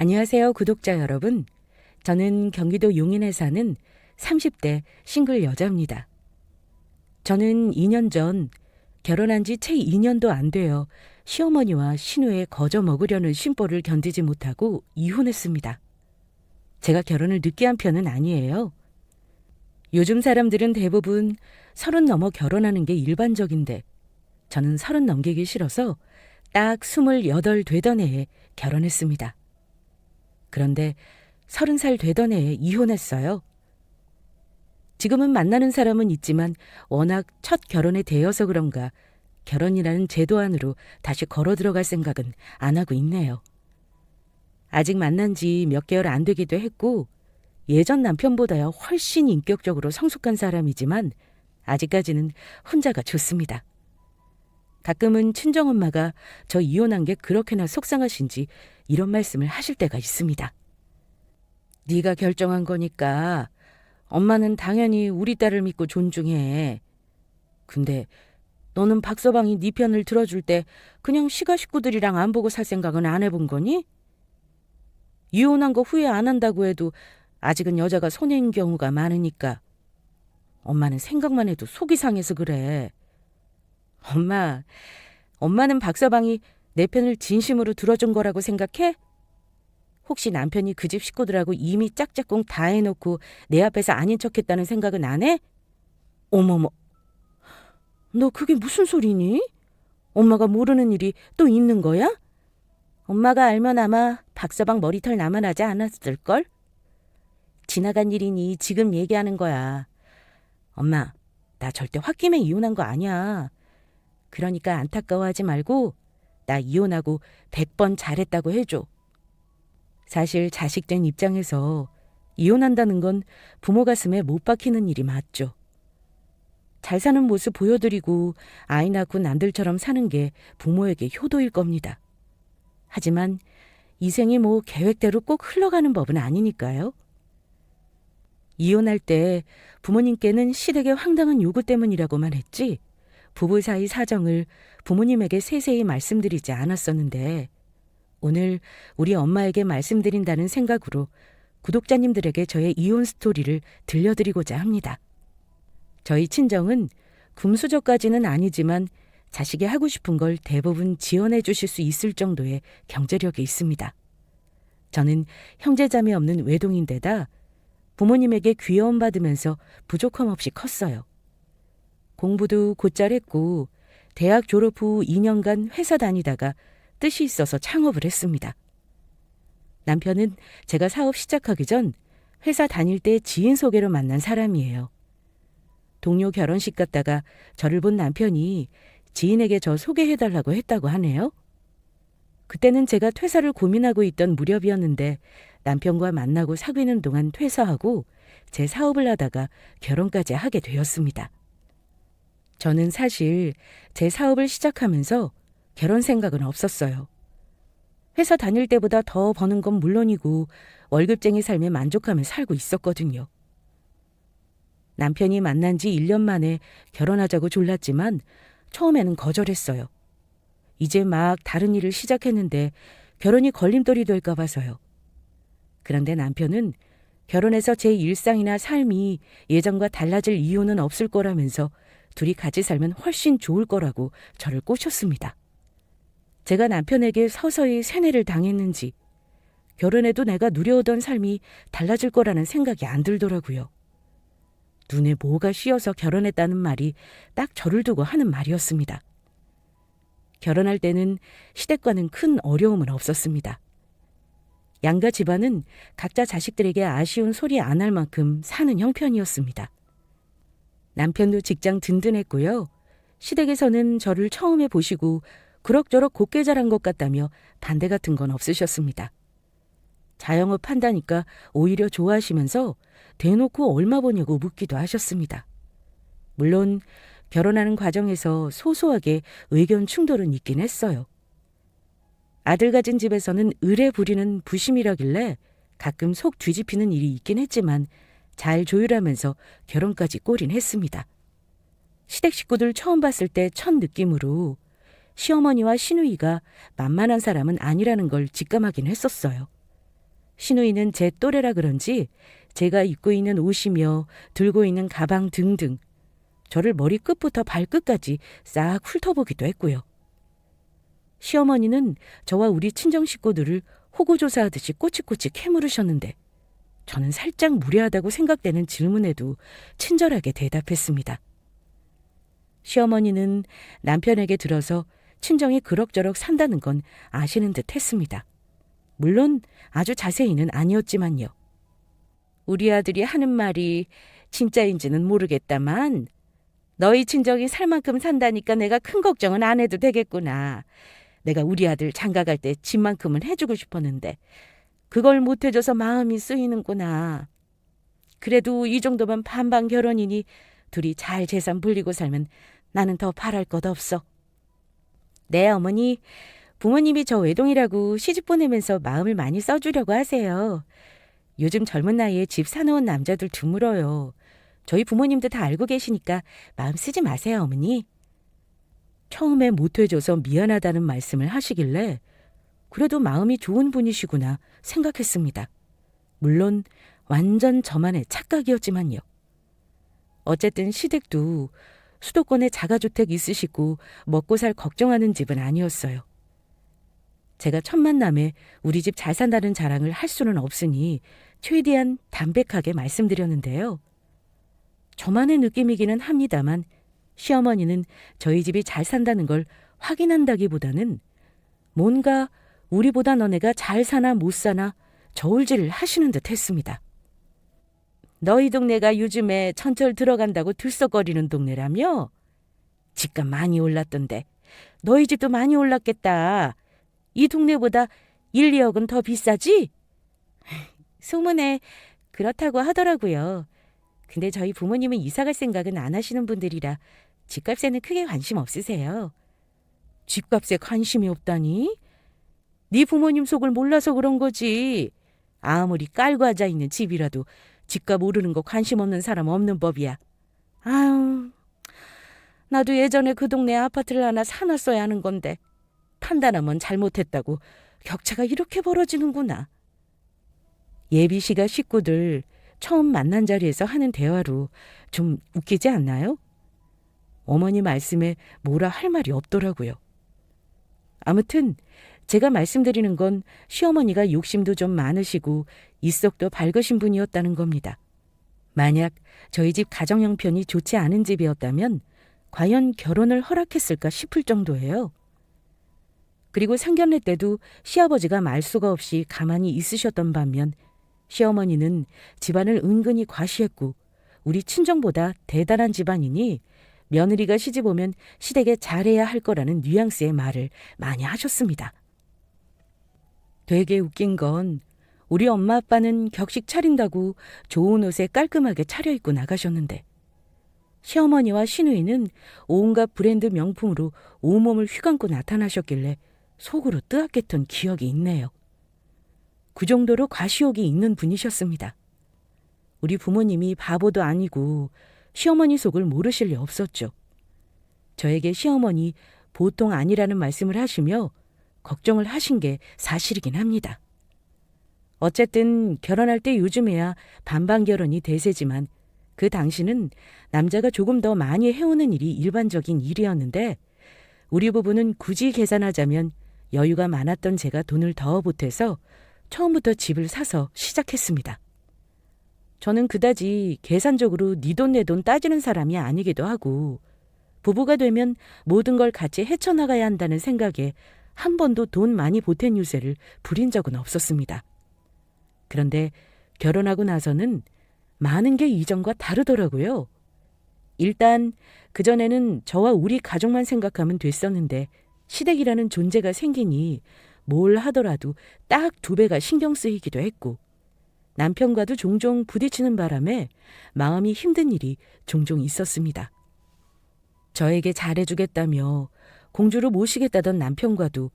안녕하세요, 구독자 여러분. 저는 경기도 용인에 사는 30대 싱글 여자입니다. 저는 2년 전 결혼한 지 채 2년도 안 되어 시어머니와 시누에 거저 먹으려는 심보를 견디지 못하고 이혼했습니다. 제가 결혼을 늦게 한 편은 아니에요. 요즘 사람들은 대부분 30 넘어 결혼하는 게 일반적인데 저는 30 넘기기 싫어서 딱 28 되던 해에 결혼했습니다. 그런데 30살 되던 해에 이혼했어요. 지금은 만나는 사람은 있지만 워낙 첫 결혼에 대여서 그런가 결혼이라는 제도 안으로 다시 걸어 들어갈 생각은 안 하고 있네요. 아직 만난 지 몇 개월 안 되기도 했고 예전 남편보다야 훨씬 인격적으로 성숙한 사람이지만 아직까지는 혼자가 좋습니다. 가끔은 친정엄마가 저 이혼한 게 그렇게나 속상하신지 이런 말씀을 하실 때가 있습니다. 네가 결정한 거니까 엄마는 당연히 우리 딸을 믿고 존중해. 근데 너는 박서방이 네 편을 들어줄 때 그냥 시가 식구들이랑 안 보고 살 생각은 안 해본 거니? 이혼한 거 후회 안 한다고 해도 아직은 여자가 손해인 경우가 많으니까. 엄마는 생각만 해도 속이 상해서 그래. 엄마는 박서방이 내 편을 진심으로 들어준 거라고 생각해? 혹시 남편이 그 집 식구들하고 이미 짝짝꿍 다 해놓고 내 앞에서 아닌 척했다는 생각은 안 해? 어머머, 너 그게 무슨 소리니? 엄마가 모르는 일이 또 있는 거야? 엄마가 알면 아마 박서방 머리털 남아나지 않았을걸? 지나간 일이니 지금 얘기하는 거야. 엄마, 나 절대 홧김에 이혼한 거 아니야. 그러니까 안타까워하지 말고 나 이혼하고 100번 잘했다고 해줘. 사실 자식된 입장에서 이혼한다는 건 부모 가슴에 못 박히는 일이 맞죠. 잘 사는 모습 보여드리고 아이 낳고 남들처럼 사는 게 부모에게 효도일 겁니다. 하지만 이 생이 뭐 계획대로 꼭 흘러가는 법은 아니니까요. 이혼할 때 부모님께는 시댁의 황당한 요구 때문이라고만 했지 부부 사이 사정을 부모님에게 세세히 말씀드리지 않았었는데 오늘 우리 엄마에게 말씀드린다는 생각으로 구독자님들에게 저의 이혼 스토리를 들려드리고자 합니다. 저희 친정은 금수저까지는 아니지만 자식이 하고 싶은 걸 대부분 지원해 주실 수 있을 정도의 경제력이 있습니다. 저는 형제자매 없는 외동인데다 부모님에게 귀여움 받으면서 부족함 없이 컸어요. 공부도 곧잘 했고 대학 졸업 후 2년간 회사 다니다가 뜻이 있어서 창업을 했습니다. 남편은 제가 사업 시작하기 전 회사 다닐 때 지인 소개로 만난 사람이에요. 동료 결혼식 갔다가 저를 본 남편이 지인에게 저 소개해달라고 했다고 하네요. 그때는 제가 퇴사를 고민하고 있던 무렵이었는데 남편과 만나고 사귀는 동안 퇴사하고 제 사업을 하다가 결혼까지 하게 되었습니다. 저는 사실 제 사업을 시작하면서 결혼 생각은 없었어요. 회사 다닐 때보다 더 버는 건 물론이고 월급쟁이 삶에 만족하며 살고 있었거든요. 남편이 만난 지 1년 만에 결혼하자고 졸랐지만 처음에는 거절했어요. 이제 막 다른 일을 시작했는데 결혼이 걸림돌이 될까 봐서요. 그런데 남편은 결혼해서 제 일상이나 삶이 예전과 달라질 이유는 없을 거라면서 둘이 같이 살면 훨씬 좋을 거라고 저를 꼬셨습니다. 제가 남편에게 서서히 세뇌를 당했는지 결혼해도 내가 누려오던 삶이 달라질 거라는 생각이 안 들더라고요. 눈에 뭐가 씌어서 결혼했다는 말이 딱 저를 두고 하는 말이었습니다. 결혼할 때는 시댁과는 큰 어려움은 없었습니다. 양가 집안은 각자 자식들에게 아쉬운 소리 안 할 만큼 사는 형편이었습니다. 남편도 직장 든든했고요. 시댁에서는 저를 처음에 보시고 그럭저럭 곱게 자란 것 같다며 반대 같은 건 없으셨습니다. 자영업 한다니까 오히려 좋아하시면서 대놓고 얼마 버냐고 묻기도 하셨습니다. 물론 결혼하는 과정에서 소소하게 의견 충돌은 있긴 했어요. 아들 가진 집에서는 의례 부리는 부심이라길래 가끔 속 뒤집히는 일이 있긴 했지만 잘 조율하면서 결혼까지 꼬린 했습니다. 시댁 식구들 처음 봤을 때 첫 느낌으로 시어머니와 시누이가 만만한 사람은 아니라는 걸 직감하긴 했었어요. 시누이는 제 또래라 그런지 제가 입고 있는 옷이며 들고 있는 가방 등등 저를 머리끝부터 발끝까지 싹 훑어보기도 했고요. 시어머니는 저와 우리 친정 식구들을 호구조사하듯이 꼬치꼬치 캐물으셨는데 저는 살짝 무례하다고 생각되는 질문에도 친절하게 대답했습니다. 시어머니는 남편에게 들어서 친정이 그럭저럭 산다는 건 아시는 듯 했습니다. 물론 아주 자세히는 아니었지만요. 우리 아들이 하는 말이 진짜인지는 모르겠다만 너희 친정이 살 만큼 산다니까 내가 큰 걱정은 안 해도 되겠구나. 내가 우리 아들 장가갈 때 집만큼은 해주고 싶었는데 그걸 못 해줘서 마음이 쓰이는구나. 그래도 이 정도면 반반 결혼이니 둘이 잘 재산 불리고 살면 나는 더 바랄 것 없어. 네, 어머니. 부모님이 저 외동이라고 시집 보내면서 마음을 많이 써주려고 하세요. 요즘 젊은 나이에 집 사놓은 남자들 드물어요. 저희 부모님도 다 알고 계시니까 마음 쓰지 마세요, 어머니. 처음에 못해줘서 미안하다는 말씀을 하시길래 그래도 마음이 좋은 분이시구나 생각했습니다. 물론 완전 저만의 착각이었지만요. 어쨌든 시댁도 수도권에 자가주택 있으시고 먹고 살 걱정하는 집은 아니었어요. 제가 첫 만남에 우리 집 잘 산다는 자랑을 할 수는 없으니 최대한 담백하게 말씀드렸는데요. 저만의 느낌이기는 합니다만 시어머니는 저희 집이 잘 산다는 걸 확인한다기보다는 뭔가 우리보다 너네가 잘 사나 못 사나 저울질을 하시는 듯 했습니다. 너희 동네가 요즘에 천철 들어간다고 들썩거리는 동네라며? 집값 많이 올랐던데 너희 집도 많이 올랐겠다. 이 동네보다 1, 2억은 더 비싸지? 소문에 그렇다고 하더라고요. 근데 저희 부모님은 이사갈 생각은 안 하시는 분들이라 집값에는 크게 관심 없으세요. 집값에 관심이 없다니? 네 부모님 속을 몰라서 그런 거지. 아무리 깔고 앉아 있는 집이라도 집값 오르는 거 관심 없는 사람 없는 법이야. 아유, 나도 예전에 그 동네 아파트를 하나 사놨어야 하는 건데 판단하면 잘못했다고 격차가 이렇게 벌어지는구나. 예비 씨가 식구들 처음 만난 자리에서 하는 대화로 좀 웃기지 않나요? 어머니 말씀에 뭐라 할 말이 없더라고요. 아무튼 제가 말씀드리는 건 시어머니가 욕심도 좀 많으시고 입속도 밝으신 분이었다는 겁니다. 만약 저희 집 가정 형편이 좋지 않은 집이었다면 과연 결혼을 허락했을까 싶을 정도예요. 그리고 상견례 때도 시아버지가 말수가 없이 가만히 있으셨던 반면 시어머니는 집안을 은근히 과시했고 우리 친정보다 대단한 집안이니 며느리가 시집 오면 시댁에 잘해야 할 거라는 뉘앙스의 말을 많이 하셨습니다. 되게 웃긴 건 우리 엄마 아빠는 격식 차린다고 좋은 옷에 깔끔하게 차려입고 나가셨는데 시어머니와 시누이는 온갖 브랜드 명품으로 온몸을 휘감고 나타나셨길래 속으로 뜨악했던 기억이 있네요. 그 정도로 과시욕이 있는 분이셨습니다. 우리 부모님이 바보도 아니고 시어머니 속을 모르실 리 없었죠. 저에게 시어머니 보통 아니라는 말씀을 하시며 걱정을 하신 게 사실이긴 합니다. 어쨌든 결혼할 때 요즘에야 반반 결혼이 대세지만 그 당시는 남자가 조금 더 많이 해오는 일이 일반적인 일이었는데 우리 부부는 굳이 계산하자면 여유가 많았던 제가 돈을 더 보태서 처음부터 집을 사서 시작했습니다. 저는 그다지 계산적으로 네 돈 내 돈 따지는 사람이 아니기도 하고 부부가 되면 모든 걸 같이 헤쳐나가야 한다는 생각에 한 번도 돈 많이 보탠 유세를 부린 적은 없었습니다. 그런데 결혼하고 나서는 많은 게 이전과 다르더라고요. 일단 그전에는 저와 우리 가족만 생각하면 됐었는데 시댁이라는 존재가 생기니 뭘 하더라도 딱 2배가 신경 쓰이기도 했고 남편과도 종종 부딪히는 바람에 마음이 힘든 일이 종종 있었습니다. 저에게 잘해주겠다며 공주로 모시겠다던 남편과도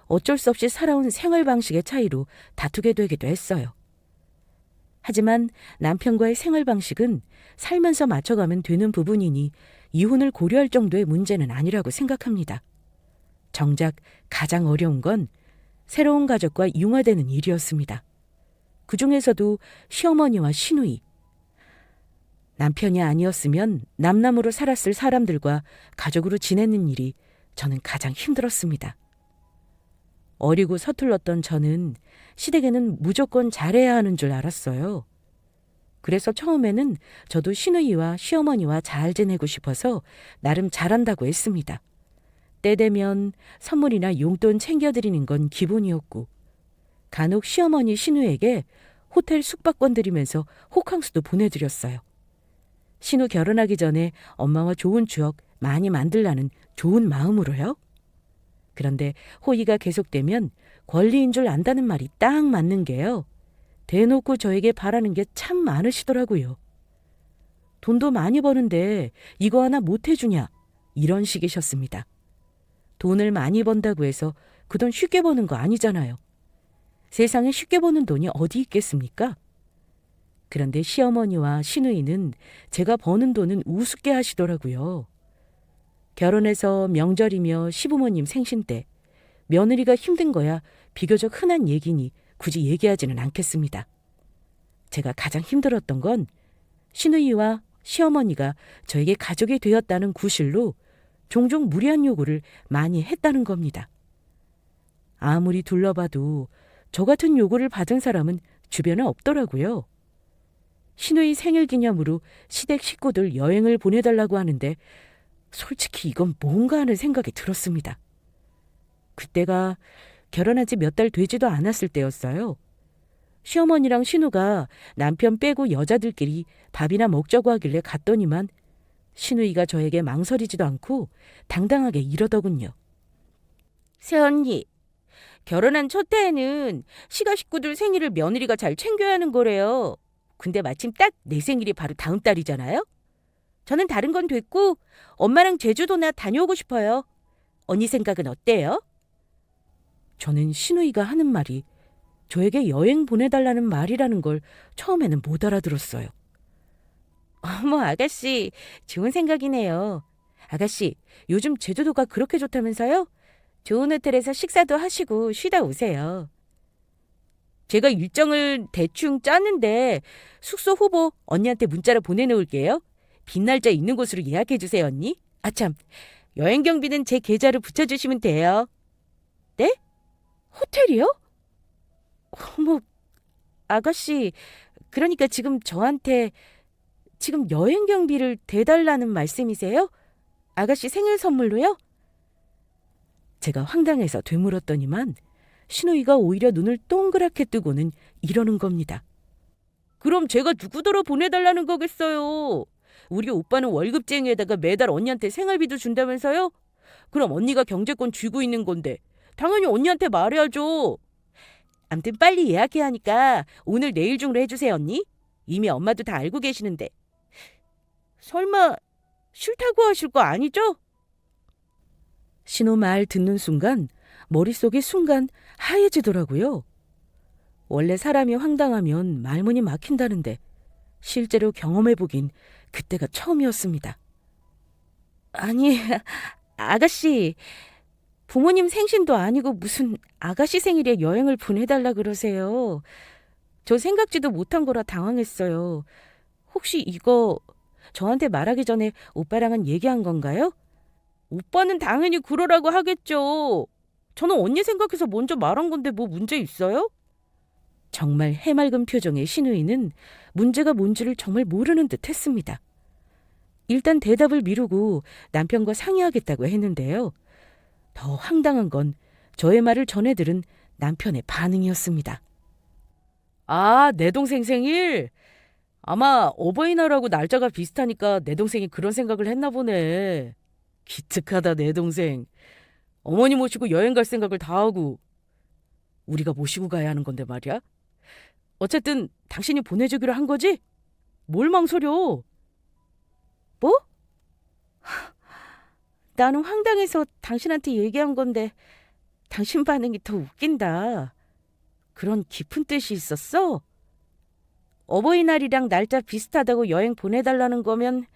어쩔 수 없이 살아온 생활 방식의 차이로 다투게 되기도 했어요. 하지만 남편과의 생활 방식은 살면서 맞춰가면 되는 부분이니 이혼을 고려할 정도의 문제는 아니라고 생각합니다. 정작 가장 어려운 건 새로운 가족과 융화되는 일이었습니다. 그중에서도 시어머니와 시누이. 남편이 아니었으면 남남으로 살았을 사람들과 가족으로 지내는 일이 저는 가장 힘들었습니다. 어리고 서툴렀던 저는 시댁에는 무조건 잘해야 하는 줄 알았어요. 그래서 처음에는 저도 시누이와 시어머니와 잘 지내고 싶어서 나름 잘한다고 했습니다. 때 되면 선물이나 용돈 챙겨드리는 건 기본이었고, 간혹 시어머니 시누에게 호텔 숙박권 드리면서 호캉스도 보내드렸어요. 신우 결혼하기 전에 엄마와 좋은 추억 많이 만들라는 좋은 마음으로요. 그런데 호의가 계속되면 권리인 줄 안다는 말이 딱 맞는 게요. 대놓고 저에게 바라는 게 참 많으시더라고요. 돈도 많이 버는데 이거 하나 못 해주냐, 이런 식이셨습니다. 돈을 많이 번다고 해서 그 돈 쉽게 버는 거 아니잖아요. 세상에 쉽게 버는 돈이 어디 있겠습니까? 그런데 시어머니와 시누이는 제가 버는 돈은 우습게 하시더라고요. 결혼해서 명절이며 시부모님 생신 때 며느리가 힘든 거야 비교적 흔한 얘기니 굳이 얘기하지는 않겠습니다. 제가 가장 힘들었던 건 시누이와 시어머니가 저에게 가족이 되었다는 구실로 종종 무리한 요구를 많이 했다는 겁니다. 아무리 둘러봐도 저 같은 요구를 받은 사람은 주변에 없더라고요. 시누이 생일 기념으로 시댁 식구들 여행을 보내달라고 하는데 솔직히 이건 뭔가 하는 생각이 들었습니다. 그때가 결혼한 지 몇 달 되지도 않았을 때였어요. 시어머니랑 신우가 남편 빼고 여자들끼리 밥이나 먹자고 하길래 갔더니만 시누이가 저에게 망설이지도 않고 당당하게 이러더군요. 새언니, 결혼한 첫 해에는 시가 식구들 생일을 며느리가 잘 챙겨야 하는 거래요. 근데 마침 딱 내 생일이 바로 다음 달이잖아요? 저는 다른 건 됐고 엄마랑 제주도나 다녀오고 싶어요. 언니 생각은 어때요? 저는 시누이가 하는 말이 저에게 여행 보내달라는 말이라는 걸 처음에는 못 알아들었어요. 어머, 아가씨, 좋은 생각이네요. 아가씨, 요즘 제주도가 그렇게 좋다면서요? 좋은 호텔에서 식사도 하시고 쉬다 오세요. 제가 일정을 대충 짰는데 숙소 후보 언니한테 문자로 보내놓을게요. 빈 날짜 있는 곳으로 예약해주세요, 언니. 아참, 여행 경비는 제 계좌로 붙여주시면 돼요. 네? 호텔이요? 어머, 아가씨, 그러니까 지금 저한테 지금 여행 경비를 대달라는 말씀이세요? 아가씨 생일 선물로요? 제가 황당해서 되물었더니만 시누이가 오히려 눈을 동그랗게 뜨고는 이러는 겁니다. 그럼 제가 누구더러 보내달라는 거겠어요? 우리 오빠는 월급쟁이에다가 매달 언니한테 생활비도 준다면서요? 그럼 언니가 경제권 쥐고 있는 건데 당연히 언니한테 말해야죠. 암튼 빨리 예약해야 하니까 오늘 내일 중으로 해주세요, 언니. 이미 엄마도 다 알고 계시는데. 설마 싫다고 하실 거 아니죠? 신우 말 듣는 순간 머릿속이 순간 하얘지더라고요. 원래 사람이 황당하면 말문이 막힌다는데 실제로 경험해보긴 그때가 처음이었습니다. 아니, 아가씨, 부모님 생신도 아니고 무슨 아가씨 생일에 여행을 보내달라 그러세요. 저 생각지도 못한 거라 당황했어요. 혹시 이거 저한테 말하기 전에 오빠랑은 얘기한 건가요? 오빠는 당연히 그러라고 하겠죠. 저는 언니 생각해서 먼저 말한 건데 뭐 문제 있어요? 정말 해맑은 표정의 시누이는 문제가 뭔지를 정말 모르는 듯 했습니다. 일단 대답을 미루고 남편과 상의하겠다고 했는데요. 더 황당한 건 저의 말을 전해 들은 남편의 반응이었습니다. 아, 내 동생 생일? 아마 어버이날하고 날짜가 비슷하니까 내 동생이 그런 생각을 했나 보네. 기특하다, 내 동생. 어머니 모시고 여행 갈 생각을 다 하고. 우리가 모시고 가야 하는 건데 말이야. 어쨌든 당신이 보내주기로 한 거지? 뭘 망설여? 뭐? 나는 황당해서 당신한테 얘기한 건데 당신 반응이 더 웃긴다. 그런 깊은 뜻이 있었어? 어버이날이랑 날짜 비슷하다고 여행 보내달라는 거면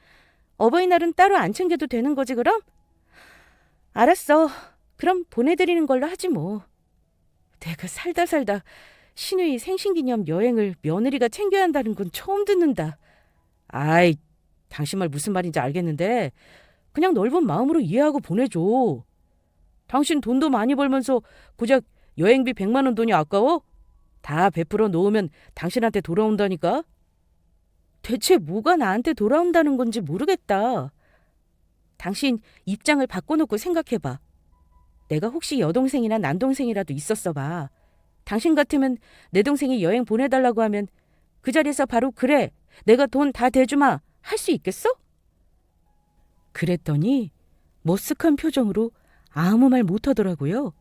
어버이날은 따로 안 챙겨도 되는 거지 그럼? 알았어. 그럼 보내드리는 걸로 하지 뭐. 내가 살다 신우이 생신기념 여행을 며느리가 챙겨야 한다는 건 처음 듣는다. 아이, 당신 말 무슨 말인지 알겠는데 그냥 넓은 마음으로 이해하고 보내줘. 당신 돈도 많이 벌면서 고작 여행비 100만 원 돈이 아까워? 다 베풀어 놓으면 당신한테 돌아온다니까? 대체 뭐가 나한테 돌아온다는 건지 모르겠다. 당신 입장을 바꿔놓고 생각해봐. 내가 혹시 여동생이나 남동생이라도 있었어 봐. 당신 같으면 내 동생이 여행 보내달라고 하면 그 자리에서 바로 그래, 내가 돈 다 대주마 할 수 있겠어? 그랬더니 머쓱한 표정으로 아무 말 못하더라고요.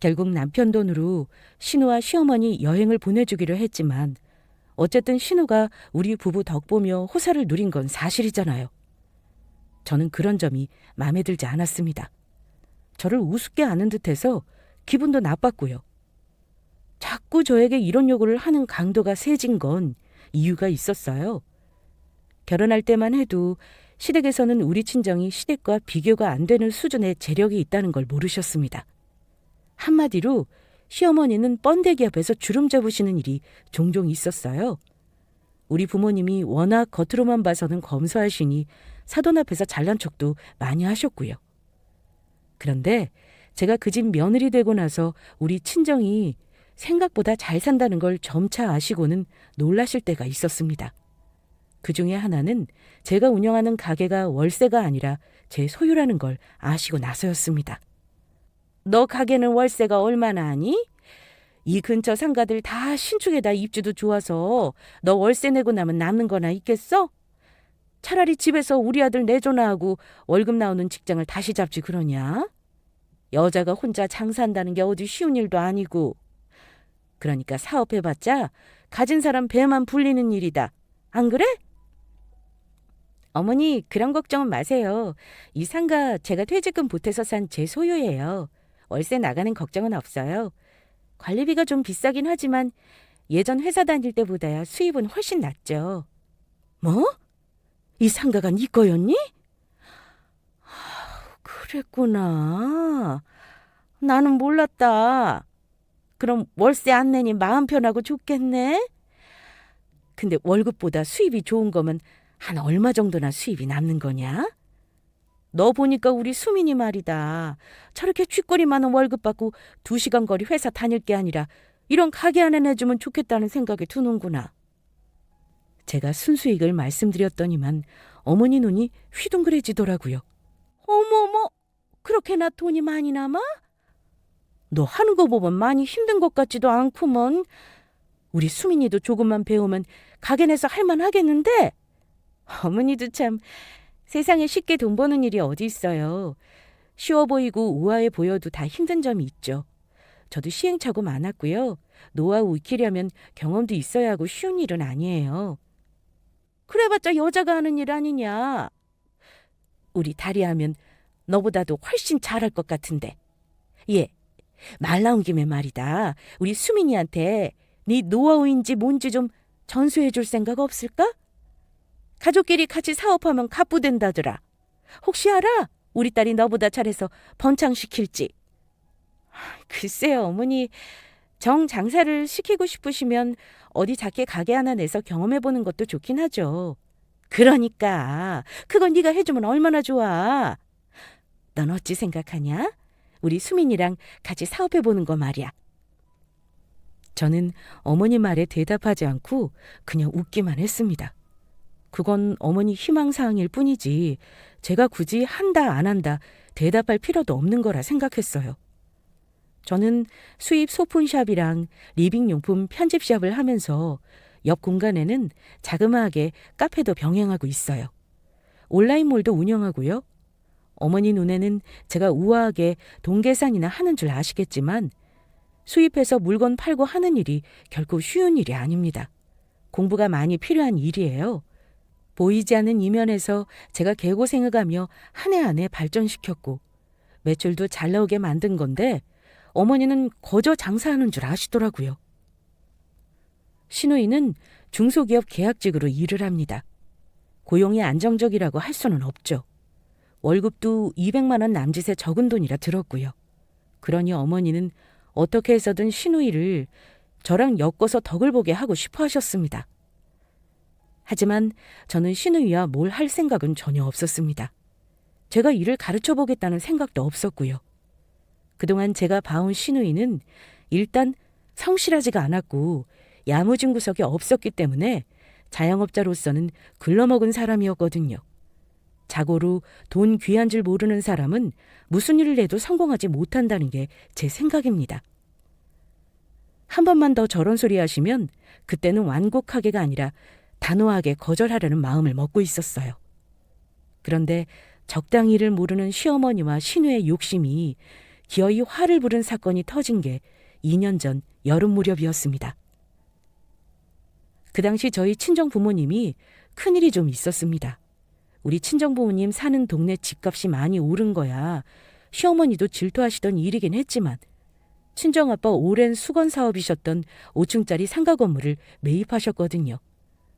결국 남편 돈으로 신우와 시어머니 여행을 보내주기로 했지만 어쨌든 신우가 우리 부부 덕보며 호사를 누린 건 사실이잖아요. 저는 그런 점이 마음에 들지 않았습니다. 저를 우습게 아는 듯해서 기분도 나빴고요. 자꾸 저에게 이런 요구를 하는 강도가 세진 건 이유가 있었어요. 결혼할 때만 해도 시댁에서는 우리 친정이 시댁과 비교가 안 되는 수준의 재력이 있다는 걸 모르셨습니다. 한마디로 시어머니는 번데기 앞에서 주름 잡으시는 일이 종종 있었어요. 우리 부모님이 워낙 겉으로만 봐서는 검소하시니 사돈 앞에서 잘난 척도 많이 하셨고요. 그런데 제가 그 집 며느리 되고 나서 우리 친정이 생각보다 잘 산다는 걸 점차 아시고는 놀라실 때가 있었습니다. 그 중에 하나는 제가 운영하는 가게가 월세가 아니라 제 소유라는 걸 아시고 나서였습니다. 너 가게는 월세가 얼마나 하니? 이 근처 상가들 다 신축에다 입주도 좋아서 너 월세 내고 나면 남는 거나 있겠어? 차라리 집에서 우리 아들 내조나 하고 월급 나오는 직장을 다시 잡지 그러냐? 여자가 혼자 장사한다는 게 어디 쉬운 일도 아니고. 그러니까 사업해봤자 가진 사람 배만 불리는 일이다. 안 그래? 어머니, 그런 걱정은 마세요. 이 상가 제가 퇴직금 보태서 산 제 소유예요. 월세 나가는 걱정은 없어요. 관리비가 좀 비싸긴 하지만 예전 회사 다닐 때보다야 수입은 훨씬 낫죠. 뭐? 이 상가가 네 거였니? 그랬구나. 나는 몰랐다. 그럼 월세 안 내니 마음 편하고 좋겠네? 근데 월급보다 수입이 좋은 거면 한 얼마 정도나 수입이 남는 거냐? 너 보니까 우리 수민이 말이다. 저렇게 쥐꼬리 많은 월급 받고 2시간 거리 회사 다닐 게 아니라 이런 가게 하나 내주면 좋겠다는 생각이 드는구나. 제가 순수익을 말씀드렸더니만 어머니 눈이 휘둥그레지더라고요. 어머머, 그렇게나 돈이 많이 남아? 너 하는 거 보면 많이 힘든 것 같지도 않구먼. 우리 수민이도 조금만 배우면 가게 내서 할만하겠는데? 어머니도 참 세상에 쉽게 돈 버는 일이 어디 있어요. 쉬워 보이고 우아해 보여도 다 힘든 점이 있죠. 저도 시행착오 많았고요. 노하우 익히려면 경험도 있어야 하고 쉬운 일은 아니에요. 그래봤자 여자가 하는 일 아니냐. 우리 다리 하면 너보다도 훨씬 잘할 것 같은데. 예, 말 나온 김에 말이다. 우리 수민이한테 네 노하우인지 뭔지 좀 전수해 줄 생각 없을까? 가족끼리 같이 사업하면 갑부된다더라. 혹시 알아? 우리 딸이 너보다 잘해서 번창시킬지. 글쎄요, 어머니. 정 장사를 시키고 싶으시면 어디 작게 가게 하나 내서 경험해보는 것도 좋긴 하죠. 그러니까 그건 네가 해주면 얼마나 좋아. 넌 어찌 생각하냐? 우리 수민이랑 같이 사업해보는 거 말이야. 저는 어머니 말에 대답하지 않고 그냥 웃기만 했습니다. 그건 어머니 희망사항일 뿐이지 제가 굳이 한다 안 한다 대답할 필요도 없는 거라 생각했어요. 저는 수입 소품샵이랑 리빙용품 편집샵을 하면서 옆 공간에는 자그마하게 카페도 병행하고 있어요. 온라인몰도 운영하고요. 어머니 눈에는 제가 우아하게 돈 계산이나 하는 줄 아시겠지만 수입해서 물건 팔고 하는 일이 결코 쉬운 일이 아닙니다. 공부가 많이 필요한 일이에요. 보이지 않는 이면에서 제가 개고생을 가며 한 해 한 해 발전시켰고 매출도 잘 나오게 만든 건데 어머니는 거저 장사하는 줄 아시더라고요. 신우이는 중소기업 계약직으로 일을 합니다. 고용이 안정적이라고 할 수는 없죠. 월급도 200만 원 남짓의 적은 돈이라 들었고요. 그러니 어머니는 어떻게 해서든 신우이를 저랑 엮어서 덕을 보게 하고 싶어 하셨습니다. 하지만 저는 시누이와 뭘 할 생각은 전혀 없었습니다. 제가 일을 가르쳐 보겠다는 생각도 없었고요. 그동안 제가 봐온 시누이는 일단 성실하지가 않았고 야무진 구석이 없었기 때문에 자영업자로서는 글러먹은 사람이었거든요. 자고로 돈 귀한 줄 모르는 사람은 무슨 일을 해도 성공하지 못한다는 게 제 생각입니다. 한 번만 더 저런 소리 하시면 그때는 완곡하게가 아니라 단호하게 거절하려는 마음을 먹고 있었어요. 그런데 적당히 일을 모르는 시어머니와 시누의 욕심이 기어이 화를 부른 사건이 터진 게 2년 전 여름 무렵이었습니다. 그 당시 저희 친정 부모님이 큰일이 좀 있었습니다. 우리 친정 부모님 사는 동네 집값이 많이 오른 거야 시어머니도 질투하시던 일이긴 했지만 친정아빠 오랜 수건 사업이셨던 5층짜리 상가 건물을 매입하셨거든요.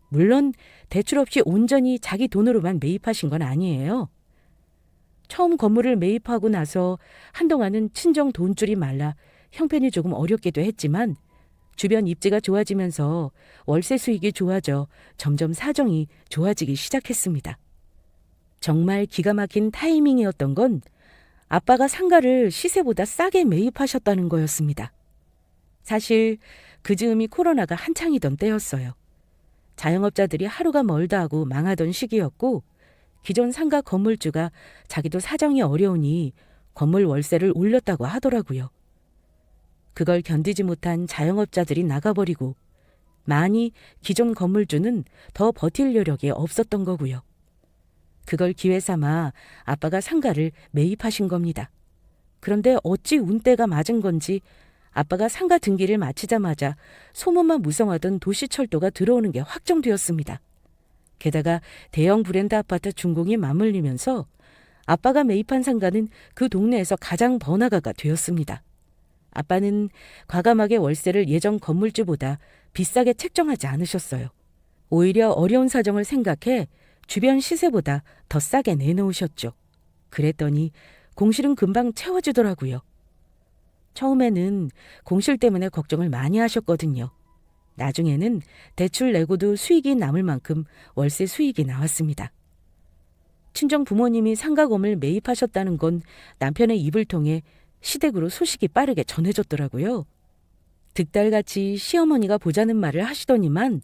물론 대출 없이 온전히 자기 돈으로만 매입하신 건 아니에요. 처음 건물을 매입하고 나서 한동안은 친정 돈줄이 말라 형편이 조금 어렵기도 했지만 주변 입지가 좋아지면서 월세 수익이 좋아져 점점 사정이 좋아지기 시작했습니다. 정말 기가 막힌 타이밍이었던 건 아빠가 상가를 시세보다 싸게 매입하셨다는 거였습니다. 사실 그 즈음이 코로나가 한창이던 때였어요. 자영업자들이 하루가 멀다 하고 망하던 시기였고 기존 상가 건물주가 자기도 사정이 어려우니 건물 월세를 올렸다고 하더라고요. 그걸 견디지 못한 자영업자들이 나가버리고 많이 기존 건물주는 더 버틸 여력이 없었던 거고요. 그걸 기회 삼아 아빠가 상가를 매입하신 겁니다. 그런데 어찌 운때가 맞은 건지 아빠가 상가 등기를 마치자마자 소문만 무성하던 도시철도가 들어오는 게 확정되었습니다. 게다가 대형 브랜드 아파트 준공이 맞물리면서 아빠가 매입한 상가는 그 동네에서 가장 번화가가 되었습니다. 아빠는 과감하게 월세를 예전 건물주보다 비싸게 책정하지 않으셨어요. 오히려 어려운 사정을 생각해 주변 시세보다 더 싸게 내놓으셨죠. 그랬더니 공실은 금방 채워지더라고요. 처음에는 공실 때문에 걱정을 많이 하셨거든요. 나중에는 대출 내고도 수익이 남을 만큼 월세 수익이 나왔습니다. 친정 부모님이 상가건물 매입하셨다는 건 남편의 입을 통해 시댁으로 소식이 빠르게 전해졌더라고요. 득달같이 시어머니가 보자는 말을 하시더니만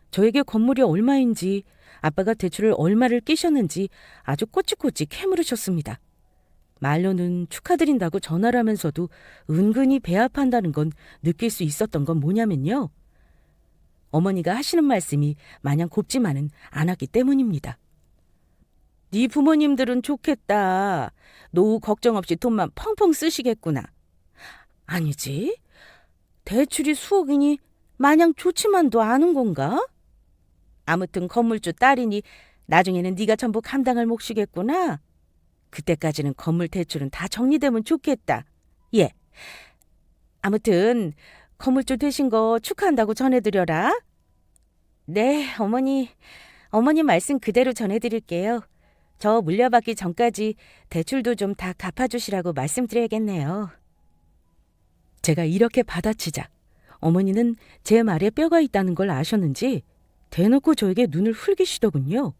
저에게 건물이 얼마인지 아빠가 대출을 얼마를 끼셨는지 아주 꼬치꼬치 캐물으셨습니다. 말로는 축하드린다고 전화를 하면서도 은근히 배합한다는 건 느낄 수 있었던 건 뭐냐면요. 어머니가 하시는 말씀이 마냥 곱지만은 않았기 때문입니다. 네 부모님들은 좋겠다. 노후 걱정 없이 돈만 펑펑 쓰시겠구나. 아니지. 대출이 수억이니 마냥 좋지만도 않은 건가? 아무튼 건물주 딸이니 나중에는 네가 전부 감당할 몫이겠구나. 그때까지는 건물 대출은 다 정리되면 좋겠다. 예. 아무튼 건물주 되신 거 축하한다고 전해드려라. 네, 어머니. 어머니 말씀 그대로 전해드릴게요. 저 물려받기 전까지 대출도 좀 다 갚아주시라고 말씀드려야겠네요. 제가 이렇게 받아치자 어머니는 제 말에 뼈가 있다는 걸 아셨는지 대놓고 저에게 눈을 흘기시더군요.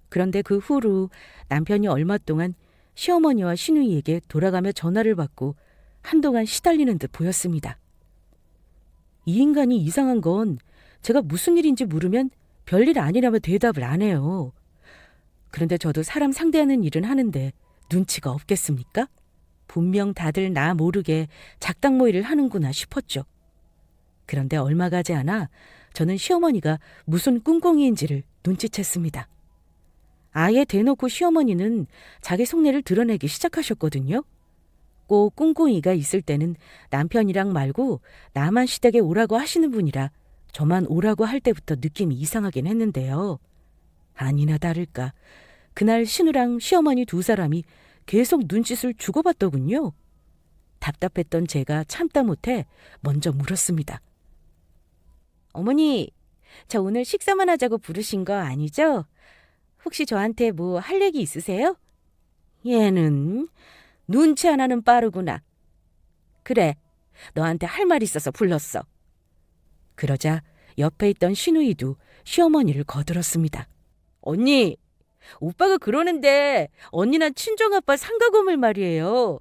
그런데 그 후로 남편이 얼마 동안 시어머니와 시누이에게 돌아가며 전화를 받고 한동안 시달리는 듯 보였습니다. 이 인간이 이상한 건 제가 무슨 일인지 물으면 별일 아니라며 대답을 안 해요. 그런데 저도 사람 상대하는 일은 하는데 눈치가 없겠습니까? 분명 다들 나 모르게 작당모의를 하는구나 싶었죠. 그런데 얼마 가지 않아 저는 시어머니가 무슨 꿍꿍이인지를 눈치챘습니다. 아예 대놓고 시어머니는 자기 속내를 드러내기 시작하셨거든요. 꼭 꿍꿍이가 있을 때는 남편이랑 말고 나만 시댁에 오라고 하시는 분이라 저만 오라고 할 때부터 느낌이 이상하긴 했는데요. 아니나 다를까 그날 신우랑 시어머니 두 사람이 계속 눈짓을 주고받더군요. 답답했던 제가 참다 못해 먼저 물었습니다. 어머니, 저 오늘 식사만 하자고 부르신 거 아니죠? 혹시 저한테 뭐 할 얘기 있으세요? 얘는 눈치 하나는 빠르구나. 그래, 너한테 할 말 있어서 불렀어. 그러자 옆에 있던 신우이도 시어머니를 거들었습니다. 언니, 오빠가 그러는데 언니나 친정아빠 상가 건물 말이에요.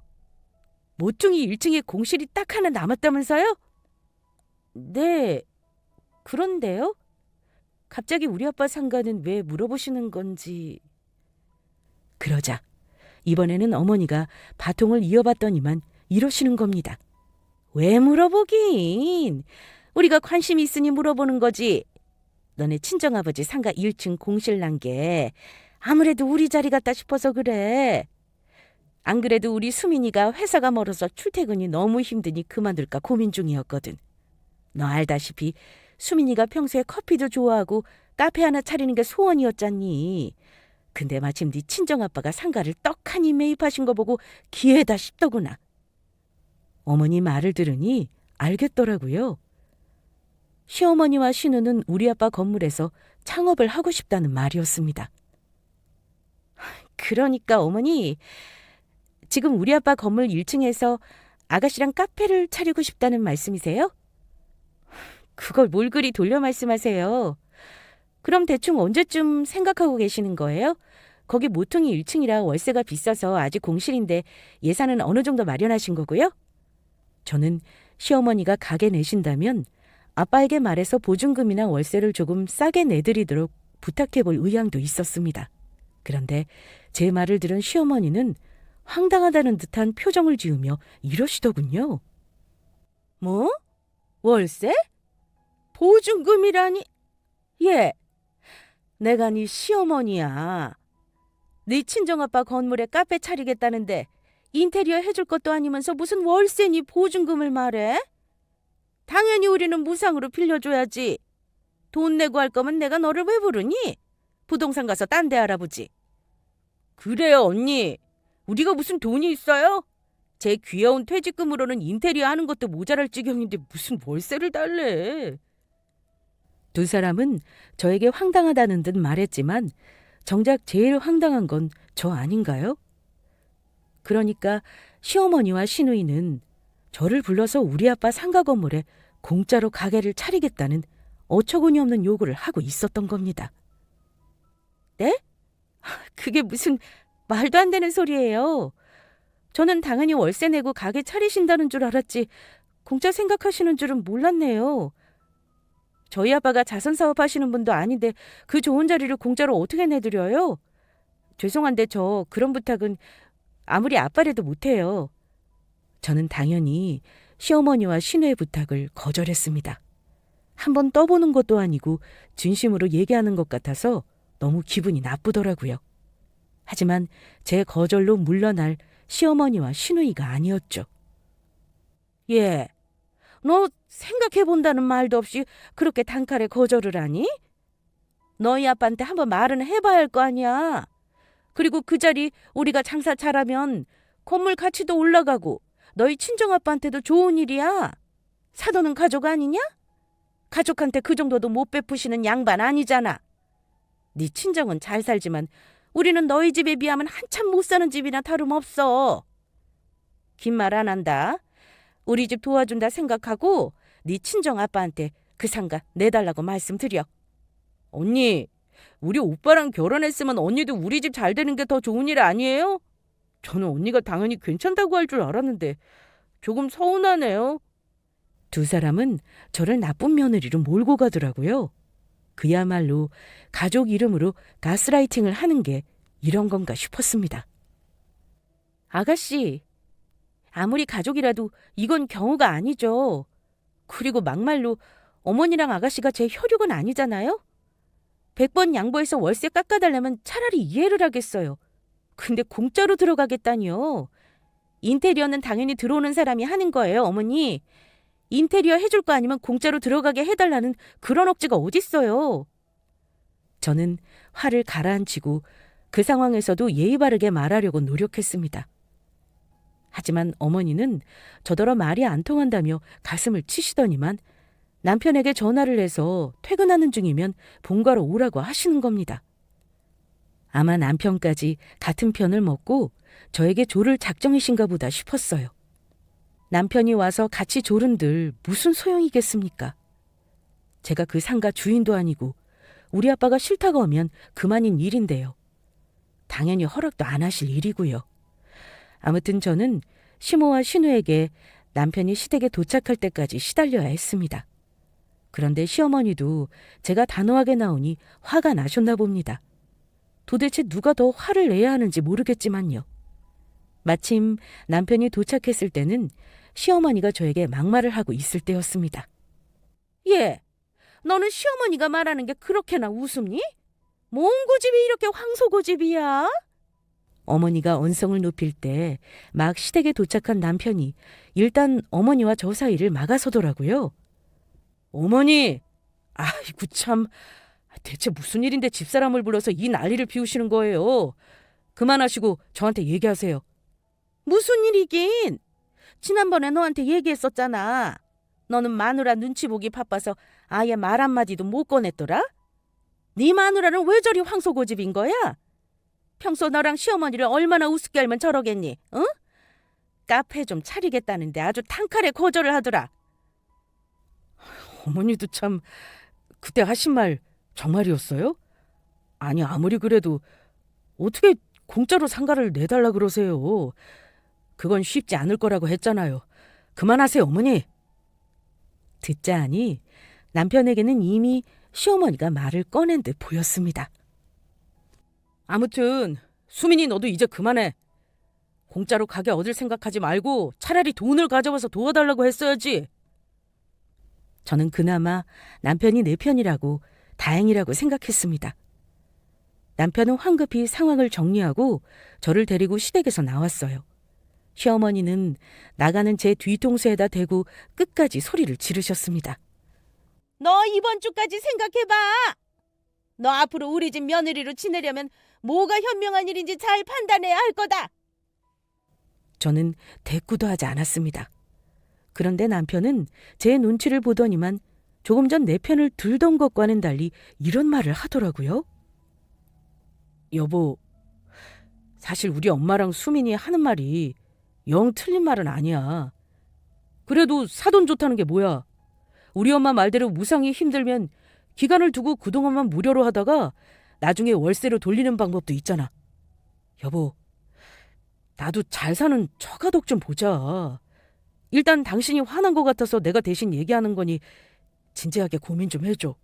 모퉁이 1층에 공실이 딱 하나 남았다면서요? 네, 그런데요? 갑자기 우리 아빠 상가는 왜 물어보시는 건지. 그러자 이번에는 어머니가 바통을 이어받더니만 이러시는 겁니다. 왜 물어보긴? 우리가 관심이 있으니 물어보는 거지. 너네 친정아버지 상가 1층 공실 난 게 아무래도 우리 자리 같다 싶어서 그래. 안 그래도 우리 수민이가 회사가 멀어서 출퇴근이 너무 힘드니 그만둘까 고민 중이었거든. 너 알다시피 수민이가 평소에 커피도 좋아하고 카페 하나 차리는 게 소원이었잖니. 근데 마침 네 친정아빠가 상가를 떡하니 매입하신 거 보고 기회다 싶더구나. 어머니 말을 들으니 알겠더라고요. 시어머니와 신우는 우리 아빠 건물에서 창업을 하고 싶다는 말이었습니다. 그러니까 어머니, 지금 우리 아빠 건물 1층에서 아가씨랑 카페를 차리고 싶다는 말씀이세요? 그걸 뭘 그리 돌려 말씀하세요. 그럼 대충 언제쯤 생각하고 계시는 거예요? 거기 모퉁이 1층이라 월세가 비싸서 아직 공실인데 예산은 어느 정도 마련하신 거고요? 저는 시어머니가 가게 내신다면 아빠에게 말해서 보증금이나 월세를 조금 싸게 내드리도록 부탁해볼 의향도 있었습니다. 그런데 제 말을 들은 시어머니는 황당하다는 듯한 표정을 지으며 이러시더군요. 뭐? 월세? 보증금이라니? 예, 내가 네 시어머니야. 네 친정아빠 건물에 카페 차리겠다는데 인테리어 해줄 것도 아니면서 무슨 월세니 보증금을 말해? 당연히 우리는 무상으로 빌려줘야지. 돈 내고 할 거면 내가 너를 왜 부르니? 부동산 가서 딴 데 알아보지. 그래요, 언니. 우리가 무슨 돈이 있어요? 제 귀여운 퇴직금으로는 인테리어 하는 것도 모자랄 지경인데 무슨 월세를 달래. 두 사람은 저에게 황당하다는 듯 말했지만 정작 제일 황당한 건 저 아닌가요? 그러니까 시어머니와 시누이는 저를 불러서 우리 아빠 상가 건물에 공짜로 가게를 차리겠다는 어처구니 없는 요구를 하고 있었던 겁니다. 네? 그게 무슨 말도 안 되는 소리예요. 저는 당연히 월세 내고 가게 차리신다는 줄 알았지 공짜 생각하시는 줄은 몰랐네요. 저희 아빠가 자선사업 하시는 분도 아닌데 그 좋은 자리를 공짜로 어떻게 내드려요? 죄송한데 저 그런 부탁은 아무리 아빠라도 못해요. 저는 당연히 시어머니와 시누의 부탁을 거절했습니다. 한번 떠보는 것도 아니고 진심으로 얘기하는 것 같아서 너무 기분이 나쁘더라고요. 하지만 제 거절로 물러날 시어머니와 시누이가 아니었죠. 예, 너 생각해본다는 말도 없이 그렇게 단칼에 거절을 하니? 너희 아빠한테 한번 말은 해봐야 할 거 아니야. 그리고 그 자리 우리가 장사 잘하면 건물 가치도 올라가고 너희 친정아빠한테도 좋은 일이야. 사돈은 가족 아니냐? 가족한테 그 정도도 못 베푸시는 양반 아니잖아. 네 친정은 잘 살지만 우리는 너희 집에 비하면 한참 못 사는 집이나 다름없어. 긴 말 안 한다. 우리 집 도와준다 생각하고 네 친정아빠한테 그 상가 내달라고 말씀드려. 언니, 우리 오빠랑 결혼했으면 언니도 우리 집 잘 되는 게 더 좋은 일 아니에요? 저는 언니가 당연히 괜찮다고 할 줄 알았는데 조금 서운하네요. 두 사람은 저를 나쁜 며느리로 몰고 가더라고요. 그야말로 가족 이름으로 가스라이팅을 하는 게 이런 건가 싶었습니다. 아가씨, 아무리 가족이라도 이건 경우가 아니죠. 그리고 막말로 어머니랑 아가씨가 제 혈육은 아니잖아요? 100번 양보해서 월세 깎아달라면 차라리 이해를 하겠어요. 근데 공짜로 들어가겠다니요. 인테리어는 당연히 들어오는 사람이 하는 거예요, 어머니. 인테리어 해줄 거 아니면 공짜로 들어가게 해달라는 그런 억지가 어딨어요. 저는 화를 가라앉히고 그 상황에서도 예의 바르게 말하려고 노력했습니다. 하지만 어머니는 저더러 말이 안 통한다며 가슴을 치시더니만 남편에게 전화를 해서 퇴근하는 중이면 본가로 오라고 하시는 겁니다. 아마 남편까지 같은 편을 먹고 저에게 조를 작정이신가 보다 싶었어요. 남편이 와서 같이 조른들 무슨 소용이겠습니까? 제가 그 상가 주인도 아니고 우리 아빠가 싫다고 하면 그만인 일인데요. 당연히 허락도 안 하실 일이고요. 아무튼 저는 시모와 신우에게 남편이 시댁에 도착할 때까지 시달려야 했습니다. 그런데 시어머니도 제가 단호하게 나오니 화가 나셨나 봅니다. 도대체 누가 더 화를 내야 하는지 모르겠지만요. 마침 남편이 도착했을 때는 시어머니가 저에게 막말을 하고 있을 때였습니다. 예, 너는 시어머니가 말하는 게 그렇게나 우습니? 뭔 고집이 이렇게 황소고집이야? 어머니가 언성을 높일 때 막 시댁에 도착한 남편이 일단 어머니와 저 사이를 막아서더라고요. 어머니! 아이고 참, 대체 무슨 일인데 집사람을 불러서 이 난리를 피우시는 거예요. 그만하시고 저한테 얘기하세요. 무슨 일이긴? 지난번에 너한테 얘기했었잖아. 너는 마누라 눈치 보기 바빠서 아예 말 한마디도 못 꺼냈더라? 네 마누라는 왜 저리 황소고집인 거야? 평소 너랑 시어머니를 얼마나 우습게 알면 저러겠니? 응? 카페 좀 차리겠다는데 아주 단칼에 거절을 하더라. 어머니도 참 그때 하신 말 정말이었어요? 아니 아무리 그래도 어떻게 공짜로 상가를 내달라 그러세요. 그건 쉽지 않을 거라고 했잖아요. 그만하세요 어머니. 듣자 하니 남편에게는 이미 시어머니가 말을 꺼낸 듯 보였습니다. 아무튼 수민이 너도 이제 그만해. 공짜로 가게 얻을 생각하지 말고 차라리 돈을 가져와서 도와달라고 했어야지. 저는 그나마 남편이 내 편이라고 다행이라고 생각했습니다. 남편은 황급히 상황을 정리하고 저를 데리고 시댁에서 나왔어요. 시어머니는 나가는 제 뒤통수에다 대고 끝까지 소리를 지르셨습니다. 너 이번 주까지 생각해봐. 너 앞으로 우리 집 며느리로 지내려면 뭐가 현명한 일인지 잘 판단해야 할 거다. 저는 대꾸도 하지 않았습니다. 그런데 남편은 제 눈치를 보더니만 조금 전 내 편을 들던 것과는 달리 이런 말을 하더라고요. 여보, 사실 우리 엄마랑 수민이 하는 말이 영 틀린 말은 아니야. 그래도 사돈 좋다는 게 뭐야. 우리 엄마 말대로 무상히 힘들면 기간을 두고 그동안만 무료로 하다가 나중에 월세로 돌리는 방법도 있잖아. 여보, 나도 잘 사는 처가덕 좀 보자. 일단 당신이 화난 것 같아서 내가 대신 얘기하는 거니 진지하게 고민 좀 해줘.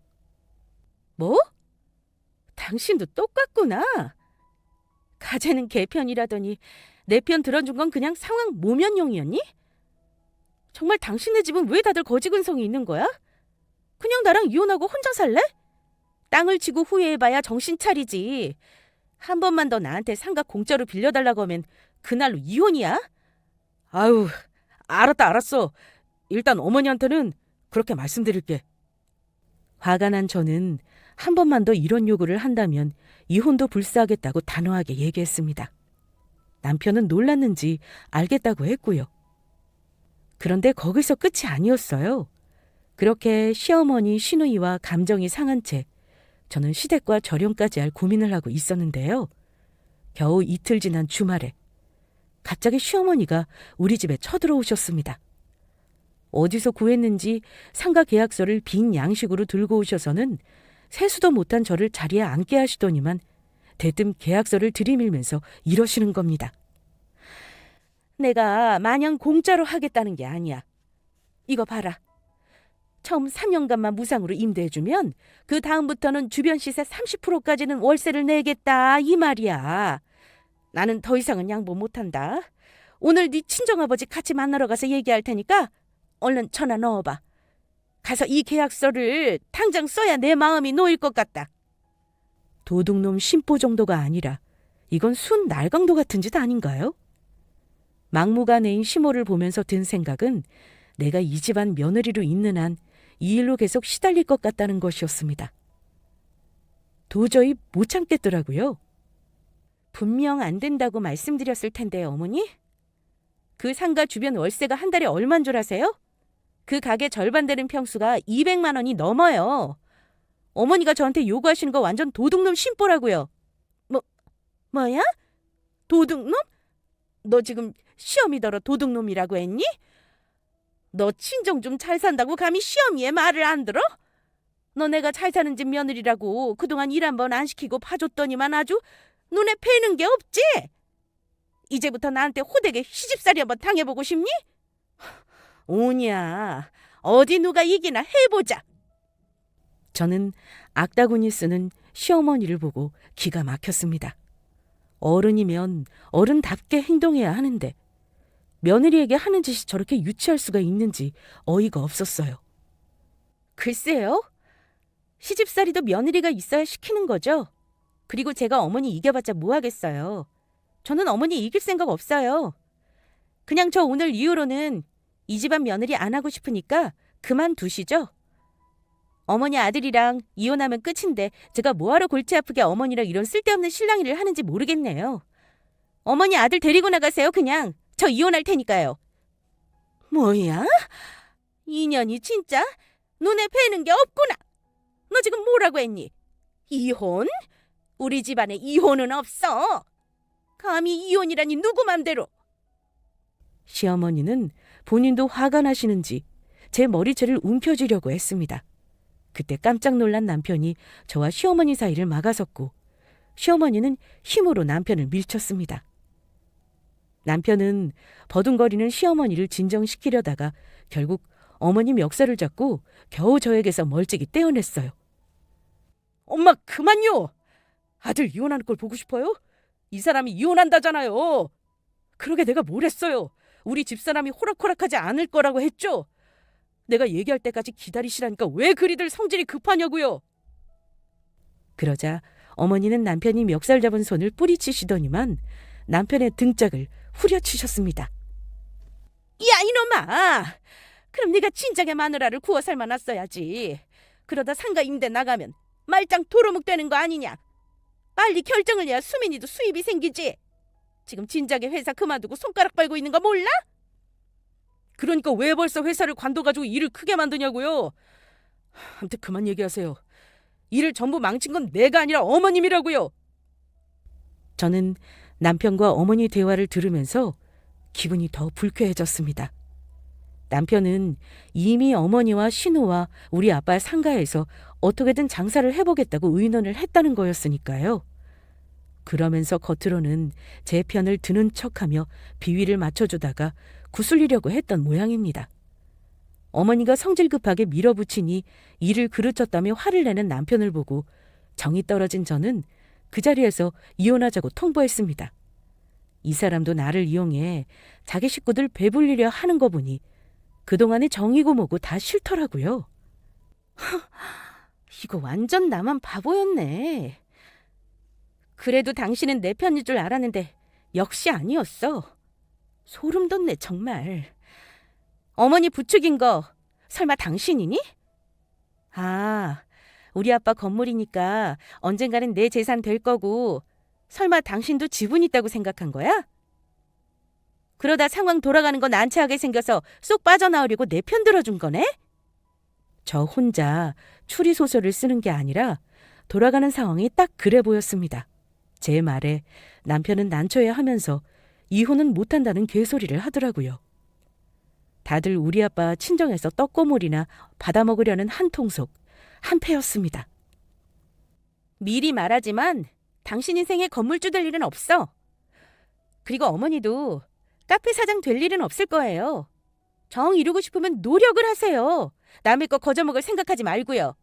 뭐? 당신도 똑같구나. 가재는 개편이라더니 내 편 들어준 건 그냥 상황 모면용이었니? 정말 당신네 집은 왜 다들 거지근성이 있는 거야? 그냥 나랑 이혼하고 혼자 살래? 땅을 치고 후회해봐야 정신 차리지. 한 번만 더 나한테 상가 공짜로 빌려달라고 하면 그날로 이혼이야? 아유, 알았어. 일단 어머니한테는 그렇게 말씀드릴게. 화가 난 저는 한 번만 더 이런 요구를 한다면 이혼도 불사하겠다고 단호하게 얘기했습니다. 남편은 놀랐는지 알겠다고 했고요. 그런데 거기서 끝이 아니었어요. 그렇게 시어머니 시누이와 감정이 상한 채 저는 시댁과 절연까지 할 고민을 하고 있었는데요. 겨우 이틀 지난 주말에 갑자기 시어머니가 우리 집에 쳐들어오셨습니다. 어디서 구했는지 상가 계약서를 빈 양식으로 들고 오셔서는 세수도 못한 저를 자리에 앉게 하시더니만 대뜸 계약서를 들이밀면서 이러시는 겁니다. 내가 마냥 공짜로 하겠다는 게 아니야. 이거 봐라. 처음 3년간만 무상으로 임대해주면 그 다음부터는 주변 시세 30%까지는 월세를 내겠다 이 말이야. 나는 더 이상은 양보 못한다. 오늘 네 친정아버지 같이 만나러 가서 얘기할 테니까 얼른 전화 넣어봐. 가서 이 계약서를 당장 써야 내 마음이 놓일 것 같다. 도둑놈 심보 정도가 아니라 이건 순 날강도 같은 짓 아닌가요? 막무가내인 시모를 보면서 든 생각은 내가 이 집안 며느리로 있는 한 이 일로 계속 시달릴 것 같다는 것이었습니다. 도저히 못 참겠더라고요. 분명 안 된다고 말씀드렸을 텐데 어머니? 그 상가 주변 월세가 한 달에 얼만 줄 아세요? 그 가게 절반 되는 평수가 200만 원이 넘어요. 어머니가 저한테 요구하시는 거 완전 도둑놈 심보라고요. 뭐야? 도둑놈? 너 지금 시어미더러 도둑놈이라고 했니? 너 친정 좀 잘 산다고 감히 시어미의 말을 안 들어? 너네가 잘 사는 집 며느리라고 그동안 일 한 번 안 시키고 봐줬더니만 아주 눈에 뵈는 게 없지? 이제부터 나한테 호되게 시집살이 한번 당해보고 싶니? 오냐, 어디 누가 이기나 해보자. 저는 악다구니 쓰는 시어머니를 보고 기가 막혔습니다. 어른이면 어른답게 행동해야 하는데 며느리에게 하는 짓이 저렇게 유치할 수가 있는지 어이가 없었어요. 글쎄요. 시집살이도 며느리가 있어야 시키는 거죠. 그리고 제가 어머니 이겨봤자 뭐 하겠어요. 저는 어머니 이길 생각 없어요. 그냥 저 오늘 이후로는 이 집안 며느리 안 하고 싶으니까 그만두시죠. 어머니 아들이랑 이혼하면 끝인데 제가 뭐하러 골치 아프게 어머니랑 이런 쓸데없는 실랑이를 하는지 모르겠네요. 어머니 아들 데리고 나가세요 그냥. 저 이혼할 테니까요. 뭐야? 인연이 진짜 눈에 뵈는 게 없구나. 너 지금 뭐라고 했니? 이혼? 우리 집안에 이혼은 없어. 감히 이혼이라니 누구 맘대로. 시어머니는 본인도 화가 나시는지 제 머리채를 움켜쥐려고 했습니다. 그때 깜짝 놀란 남편이 저와 시어머니 사이를 막아섰고 시어머니는 힘으로 남편을 밀쳤습니다. 남편은 버둥거리는 시어머니를 진정시키려다가 결국 어머니 멱살을 잡고 겨우 저에게서 멀찍이 떼어냈어요. 엄마 그만요. 아들 이혼하는 걸 보고 싶어요? 이 사람이 이혼한다잖아요. 그러게 내가 뭘 했어요. 우리 집사람이 호락호락하지 않을 거라고 했죠. 내가 얘기할 때까지 기다리시라니까 왜 그리들 성질이 급하냐고요. 그러자 어머니는 남편이 멱살 잡은 손을 뿌리치시더니만 남편의 등짝을 후려치셨습니다. 야 이놈아! 그럼 네가 진작에 마누라를 구워 삶아놨어야지. 그러다 상가 임대 나가면 말짱 도루묵 되는 거 아니냐. 빨리 결정을 해야 수민이도 수입이 생기지. 지금 진작에 회사 그만두고 손가락 빨고 있는 거 몰라? 그러니까 왜 벌써 회사를 관둬가지고 일을 크게 만드냐고요. 아무튼 그만 얘기하세요. 일을 전부 망친 건 내가 아니라 어머님이라고요. 저는 남편과 어머니 대화를 들으면서 기분이 더 불쾌해졌습니다. 남편은 이미 어머니와 신우와 우리 아빠 상가에서 어떻게든 장사를 해보겠다고 의논을 했다는 거였으니까요. 그러면서 겉으로는 제 편을 드는 척하며 비위를 맞춰주다가 구슬리려고 했던 모양입니다. 어머니가 성질급하게 밀어붙이니 이를 그르쳤다며 화를 내는 남편을 보고 정이 떨어진 저는 그 자리에서 이혼하자고 통보했습니다. 이 사람도 나를 이용해 자기 식구들 배불리려 하는 거 보니 그동안의 정이고 뭐고 다 싫더라고요. 이거 완전 나만 바보였네. 그래도 당신은 내 편일 줄 알았는데 역시 아니었어. 소름 돋네 정말. 어머니 부축인 거 설마 당신이니? 아, 우리 아빠 건물이니까 언젠가는 내 재산 될 거고 설마 당신도 지분 있다고 생각한 거야? 그러다 상황 돌아가는 거 난처하게 생겨서 쏙 빠져나오려고 내 편 들어준 거네? 저 혼자 추리소설을 쓰는 게 아니라 돌아가는 상황이 딱 그래 보였습니다. 제 말에 남편은 난처해하면서 이혼은 못한다는 개소리를 하더라고요. 다들 우리 아빠 친정에서 떡고물이나 받아먹으려는 한 통속, 한패였습니다. 미리 말하지만 당신 인생에 건물주 될 일은 없어. 그리고 어머니도 카페 사장 될 일은 없을 거예요. 정 이루고 싶으면 노력을 하세요. 남의 거 거저먹을 생각하지 말고요.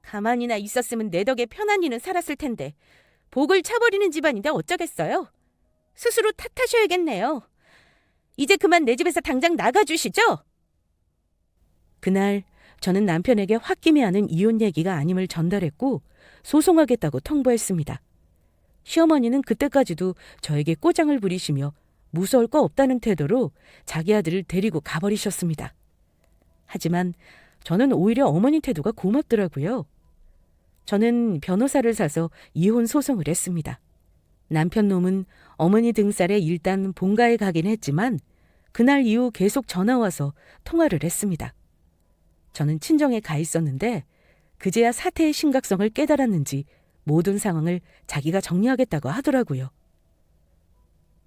가만히나 있었으면 내 덕에 편한 이는 살았을 텐데 복을 차버리는 집안인데 어쩌겠어요. 스스로 탓하셔야겠네요. 이제 그만 내 집에서 당장 나가주시죠. 그날 저는 남편에게 홧김에 하는 이혼 얘기가 아님을 전달했고 소송하겠다고 통보했습니다. 시어머니는 그때까지도 저에게 꼬장을 부리시며 무서울 거 없다는 태도로 자기 아들을 데리고 가버리셨습니다. 하지만 저는 오히려 어머니 태도가 고맙더라고요. 저는 변호사를 사서 이혼 소송을 했습니다. 남편 놈은 어머니 등살에 일단 본가에 가긴 했지만 그날 이후 계속 전화와서 통화를 했습니다. 저는 친정에 가 있었는데 그제야 사태의 심각성을 깨달았는지 모든 상황을 자기가 정리하겠다고 하더라고요.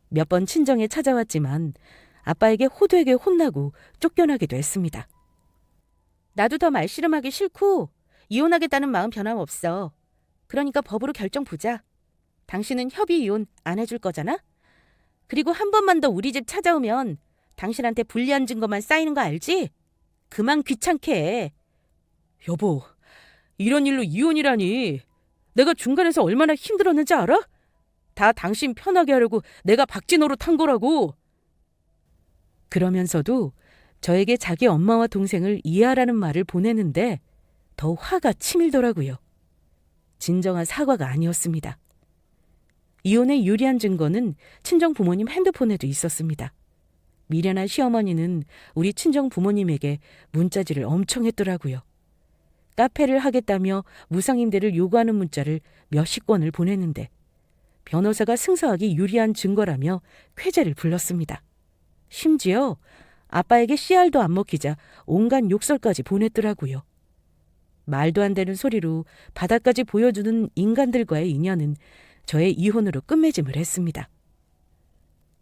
몇 번 친정에 찾아왔지만 아빠에게 호되게 혼나고 쫓겨나기도 했습니다. 나도 더 말씨름하기 싫고 이혼하겠다는 마음 변함없어. 그러니까 법으로 결정 보자. 당신은 협의 이혼 안 해줄 거잖아? 그리고 한 번만 더 우리 집 찾아오면 당신한테 불리한 증거만 쌓이는 거 알지? 그만 귀찮게 해. 여보, 이런 일로 이혼이라니. 내가 중간에서 얼마나 힘들었는지 알아? 다 당신 편하게 하려고 내가 박쥐노릇 한 거라고. 그러면서도 저에게 자기 엄마와 동생을 이해하라는 말을 보내는데 더 화가 치밀더라고요. 진정한 사과가 아니었습니다. 이혼에 유리한 증거는 친정 부모님 핸드폰에도 있었습니다. 미련한 시어머니는 우리 친정 부모님에게 문자질을 엄청 했더라고요. 카페를 하겠다며 무상임대를 요구하는 문자를 몇십 건을 보냈는데 변호사가 승소하기 유리한 증거라며 쾌재를 불렀습니다. 심지어 아빠에게 씨알도 안 먹히자 온갖 욕설까지 보냈더라고요. 말도 안 되는 소리로 바닥까지 보여주는 인간들과의 인연은 저의 이혼으로 끝맺음을 했습니다.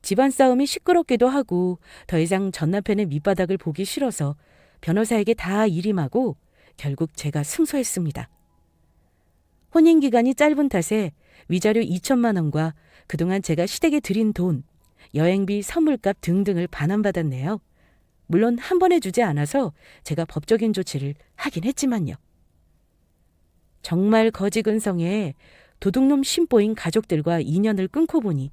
집안 싸움이 시끄럽기도 하고 더 이상 전 남편의 밑바닥을 보기 싫어서 변호사에게 다 일임하고 결국 제가 승소했습니다. 혼인기간이 짧은 탓에 위자료 2천만 원과 그동안 제가 시댁에 들인 돈, 여행비, 선물값 등등을 반환받았네요. 물론 한 번에 주지 않아서 제가 법적인 조치를 하긴 했지만요. 정말 거지근성에 도둑놈 심보인 가족들과 인연을 끊고 보니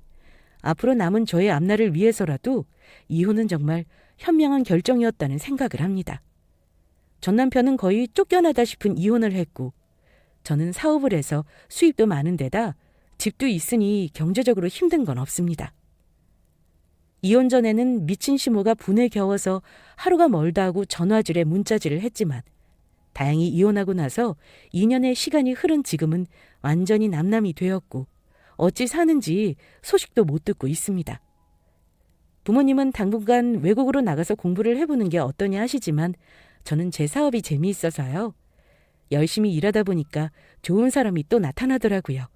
앞으로 남은 저의 앞날을 위해서라도 이혼은 정말 현명한 결정이었다는 생각을 합니다. 전 남편은 거의 쫓겨나다 싶은 이혼을 했고 저는 사업을 해서 수입도 많은 데다 집도 있으니 경제적으로 힘든 건 없습니다. 이혼 전에는 미친 시모가 분에 겨워서 하루가 멀다 하고 전화질에 문자질을 했지만 다행히 이혼하고 나서 2년의 시간이 흐른 지금은 완전히 남남이 되었고 어찌 사는지 소식도 못 듣고 있습니다. 부모님은 당분간 외국으로 나가서 공부를 해보는 게 어떠냐 하시지만 저는 제 사업이 재미있어서요. 열심히 일하다 보니까 좋은 사람이 또 나타나더라고요.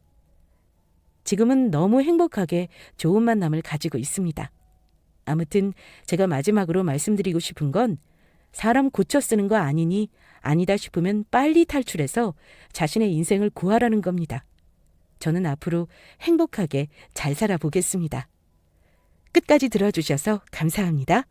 지금은 너무 행복하게 좋은 만남을 가지고 있습니다. 아무튼 제가 마지막으로 말씀드리고 싶은 건 사람 고쳐 쓰는 거 아니니 아니다 싶으면 빨리 탈출해서 자신의 인생을 구하라는 겁니다. 저는 앞으로 행복하게 잘 살아보겠습니다. 끝까지 들어주셔서 감사합니다.